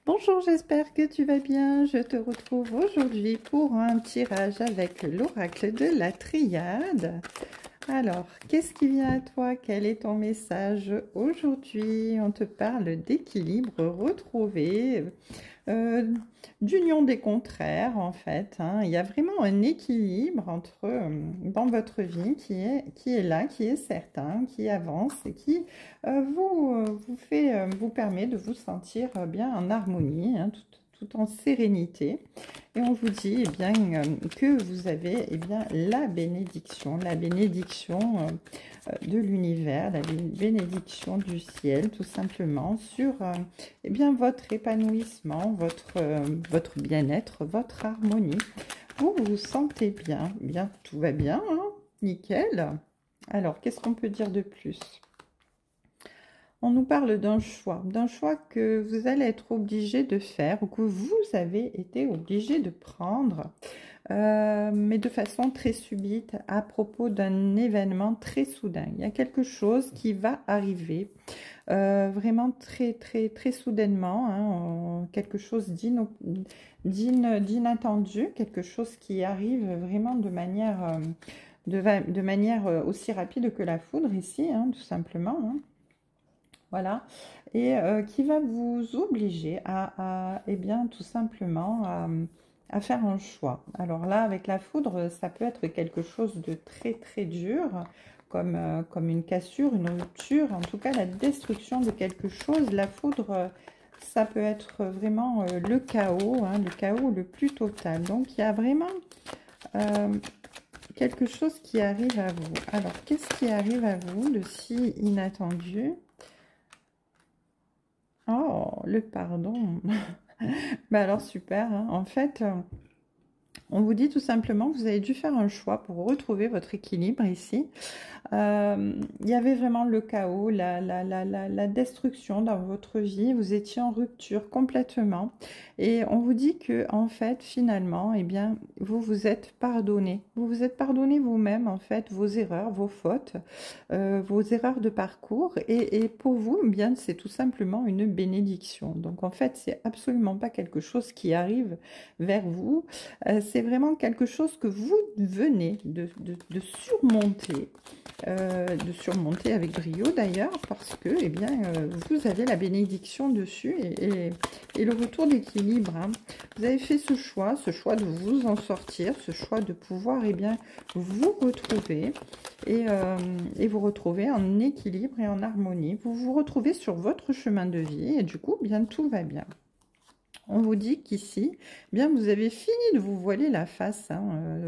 Bonjour, j'espère que tu vas bien. Je te retrouve aujourd'hui pour un tirage avec l'oracle de la triade. Alors, qu'est-ce qui vient à toi? Quel est ton message aujourd'hui? On te parle d'équilibre retrouvé, d'union des contraires en fait, hein. Il y a vraiment un équilibre entre dans votre vie qui est là, qui est certain, qui avance et qui vous permet de vous sentir bien en harmonie, hein, tout en sérénité. Et on vous dit bien, que vous avez bien, la bénédiction de l'univers, la bénédiction du ciel, tout simplement, sur bien, votre épanouissement, votre bien-être, votre harmonie. Vous vous sentez bien, tout va bien, hein, nickel. Alors, qu'est-ce qu'on peut dire de plus? On nous parle d'un choix que vous allez être obligé de faire ou que vous avez été obligé de prendre, mais de façon très subite à propos d'un événement très soudain. Il y a quelque chose qui va arriver vraiment très soudainement, hein, quelque chose d'inattendu, quelque chose qui arrive vraiment de manière, aussi rapide que la foudre ici, hein, tout simplement, hein. Voilà, et qui va vous obliger eh bien, tout simplement à faire un choix. Alors là, avec la foudre, ça peut être quelque chose de très dur, comme une cassure, une rupture, en tout cas la destruction de quelque chose. La foudre, ça peut être vraiment le chaos, hein, le chaos le plus total. Donc il y a vraiment quelque chose qui arrive à vous. Alors, qu'est-ce qui arrive à vous de si inattendu? Oh, le pardon. Bah alors super, hein. En fait, on vous dit tout simplement que vous avez dû faire un choix pour retrouver votre équilibre ici. Il y avait vraiment le chaos, la destruction dans votre vie. Vous étiez en rupture complètement. Et on vous dit que, en fait, finalement, eh bien, vous vous êtes pardonné. Vous vous êtes pardonné vous-même, en fait, vos erreurs, vos fautes, vos erreurs de parcours. Et pour vous, eh bien, c'est tout simplement une bénédiction. Donc, en fait, c'est absolument pas quelque chose qui arrive vers vous. C'est vraiment quelque chose que vous venez de surmonter. De surmonter avec brio d'ailleurs, parce que eh bien, vous avez la bénédiction dessus et le retour d'équilibre, hein. Vous avez fait ce choix de vous en sortir, ce choix de pouvoir eh bien, vous retrouver et vous retrouver en équilibre et en harmonie. Vous vous retrouvez sur votre chemin de vie et du coup, bien, tout va bien. On vous dit qu'ici, bien, vous avez fini de vous voiler la face, hein,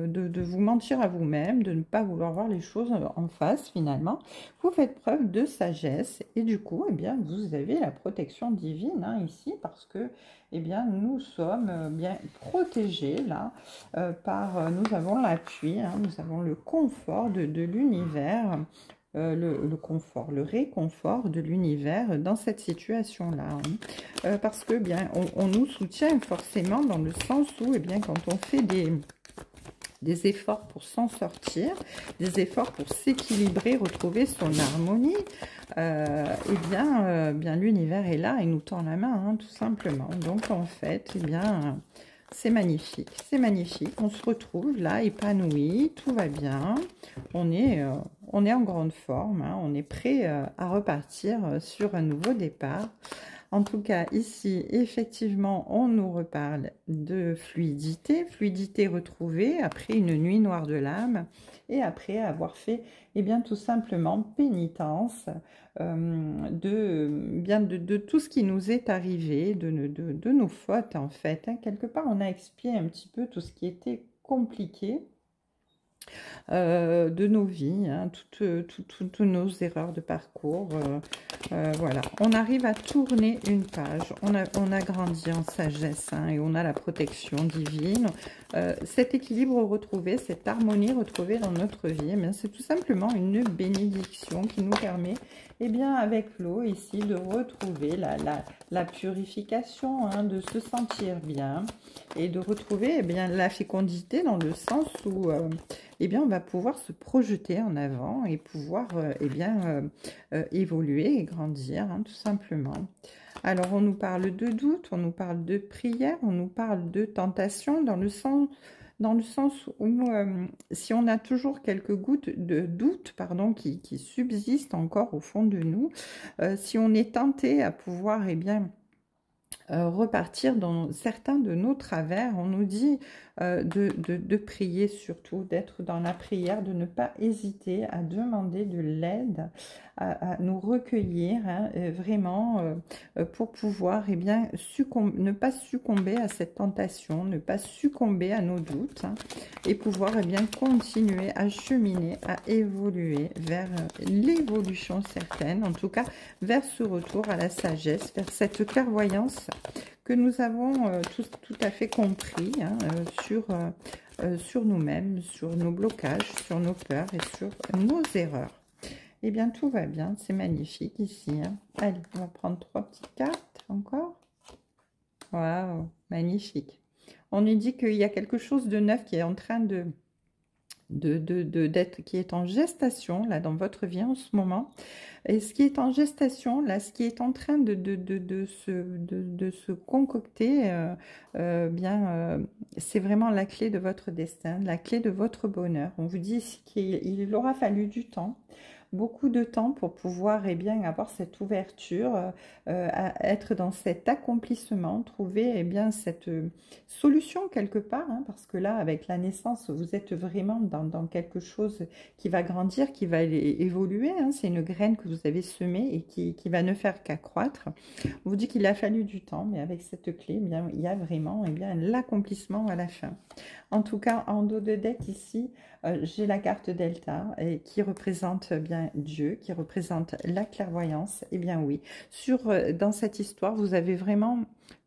de vous mentir à vous-même, de ne pas vouloir voir les choses en face finalement. Vous faites preuve de sagesse et du coup, eh bien, vous avez la protection divine, hein, ici, parce que eh bien, nous sommes bien protégés là, nous avons l'appui, hein, nous avons le confort de l'univers. Le confort, le réconfort de l'univers dans cette situation-là, hein. Parce que bien, on nous soutient forcément dans le sens où, eh bien, quand on fait des efforts pour s'en sortir, des efforts pour s'équilibrer, retrouver son harmonie, bien l'univers est là et nous tend la main, hein, tout simplement. Donc en fait, eh bien, c'est magnifique, on se retrouve là épanoui, tout va bien, on est en grande forme, hein, on est prêt à repartir sur un nouveau départ. En tout cas, ici, effectivement, on nous reparle de fluidité retrouvée après une nuit noire de l'âme et après avoir fait, eh bien, tout simplement pénitence de tout ce qui nous est arrivé, de nos fautes, en fait, hein. Quelque part, on a expié un petit peu tout ce qui était compliqué de nos vies, hein, toutes nos erreurs de parcours. Voilà, on arrive à tourner une page, on a grandi en sagesse, hein, et on a la protection divine. Cet équilibre retrouvé, cette harmonie retrouvée dans notre vie, eh c'est tout simplement une bénédiction qui nous permet, eh bien, avec l'eau ici, de retrouver la purification, hein, de se sentir bien et de retrouver, eh bien, la fécondité dans le sens où eh bien, on va pouvoir se projeter en avant et pouvoir eh bien, évoluer et grandir, hein, tout simplement. Alors, on nous parle de doute, on nous parle de prière, on nous parle de tentation, dans le sens où si on a toujours quelques gouttes de doute, pardon, qui subsistent encore au fond de nous, si on est tenté à pouvoir, eh bien, repartir dans certains de nos travers, on nous dit de prier surtout, d'être dans la prière, de ne pas hésiter à demander de l'aide, à nous recueillir hein, vraiment pour pouvoir eh bien, ne pas succomber à cette tentation, ne pas succomber à nos doutes hein, et pouvoir eh bien, continuer à cheminer, à évoluer vers l'évolution certaine, en tout cas vers ce retour à la sagesse, vers cette clairvoyance que nous avons tout à fait compris hein, sur nous-mêmes, sur nos blocages, sur nos peurs et sur nos erreurs. Eh bien, tout va bien, c'est magnifique ici. Hein. Allez, on va prendre 3 petites cartes encore. Waouh, magnifique. On nous dit qu'il y a quelque chose de neuf qui est en train qui est en gestation là dans votre vie en ce moment. Et ce qui est en gestation là, ce qui est en train de se concocter, c'est vraiment la clé de votre destin, la clé de votre bonheur. On vous dit qu'il aura fallu du temps, beaucoup de temps pour pouvoir eh bien, avoir cette ouverture, être dans cet accomplissement, trouver eh bien, cette solution quelque part, hein, parce que là, avec la naissance, vous êtes vraiment dans quelque chose qui va grandir, qui va évoluer. Hein, c'est une graine que vous avez semée et qui va ne faire qu'accroître. On vous dit qu'il a fallu du temps, mais avec cette clé, eh bien, il y a vraiment eh bien, l'accomplissement à la fin. En tout cas, en dos de deck ici, j'ai la carte Delta qui représente bien Dieu, qui représente la clairvoyance. Eh bien oui, dans cette histoire, vous avez vraiment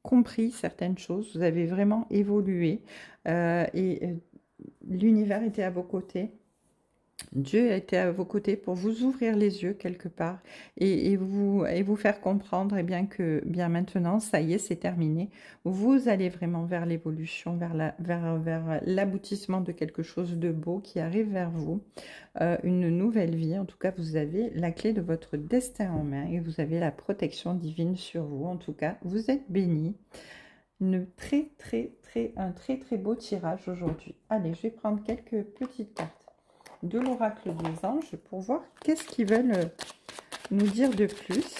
compris certaines choses, vous avez vraiment évolué l'univers était à vos côtés. Dieu a été à vos côtés pour vous ouvrir les yeux quelque part et vous faire comprendre eh bien, que bien maintenant, ça y est, c'est terminé. Vous allez vraiment vers l'évolution, vers l'aboutissement de quelque chose de beau qui arrive vers vous, une nouvelle vie. En tout cas, vous avez la clé de votre destin en main et vous avez la protection divine sur vous. En tout cas, vous êtes bénis. Un très très beau tirage aujourd'hui. Allez, je vais prendre quelques petites cartes de l'oracle des anges pour voir qu'est-ce qu'ils veulent nous dire de plus.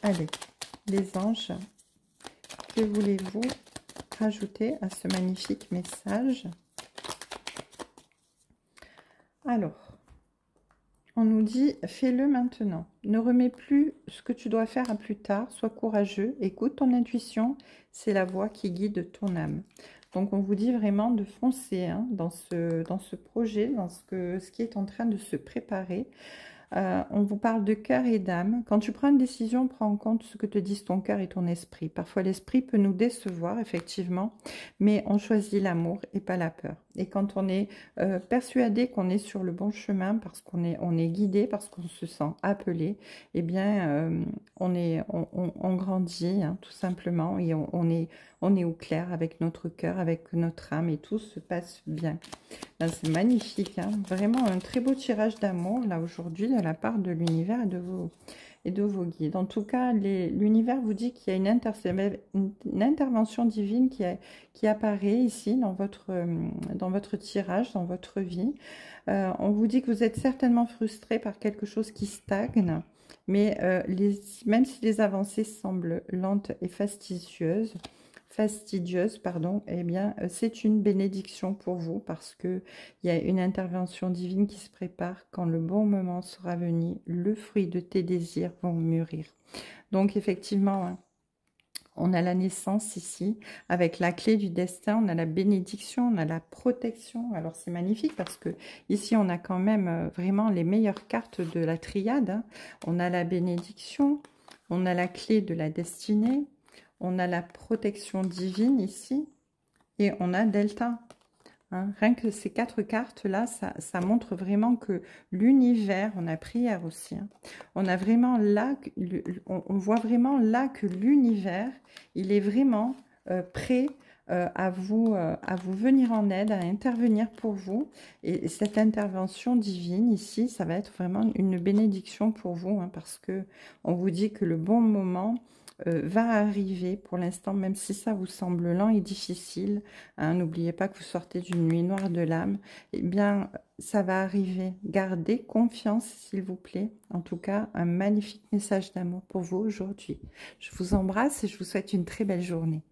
Allez, les anges, que voulez-vous rajouter à ce magnifique message? Alors, on nous dit, fais-le maintenant. Ne remets plus ce que tu dois faire à plus tard. Sois courageux, écoute ton intuition. C'est la voix qui guide ton âme. Donc, on vous dit vraiment de foncer hein, dans ce projet, dans ce qui est en train de se préparer. On vous parle de cœur et d'âme. Quand tu prends une décision, prends en compte ce que te disent ton cœur et ton esprit. Parfois, l'esprit peut nous décevoir, effectivement, mais on choisit l'amour et pas la peur. Et quand on est persuadé qu'on est sur le bon chemin, parce qu'on est guidé, parce qu'on se sent appelé, eh bien, on grandit, hein, tout simplement, et on est au clair avec notre cœur, avec notre âme, et tout se passe bien. C'est magnifique, hein, vraiment un très beau tirage d'amour, là, aujourd'hui, de la part de l'univers et de vos guides. En tout cas, l'univers vous dit qu'il y a une intervention divine qui apparaît ici dans votre tirage, dans votre vie. On vous dit que vous êtes certainement frustré par quelque chose qui stagne, mais même si les avancées semblent lentes et fastidieuses, eh bien, c'est une bénédiction pour vous parce qu'il y a une intervention divine qui se prépare. Quand le bon moment sera venu, le fruit de tes désirs vont mûrir. Donc, effectivement, hein, on a la naissance ici, avec la clé du destin, on a la bénédiction, on a la protection. Alors, c'est magnifique parce que ici, on a quand même vraiment les meilleures cartes de la triade. Hein. On a la bénédiction, on a la clé de la destinée, on a la protection divine ici et on a Delta. Hein. Rien que ces 4 cartes-là, ça montre vraiment que l'univers, on a prière aussi, hein. On a vraiment là, on voit vraiment là que l'univers, il est vraiment prêt à vous venir en aide, à intervenir pour vous. Et cette intervention divine ici, ça va être vraiment une bénédiction pour vous, hein, parce que on vous dit que le bon moment va arriver pour l'instant, même si ça vous semble lent et difficile. Hein, n'oubliez pas que vous sortez d'une nuit noire de l'âme. Eh bien, ça va arriver. Gardez confiance, s'il vous plaît. En tout cas, un magnifique message d'amour pour vous aujourd'hui. Je vous embrasse et je vous souhaite une très belle journée.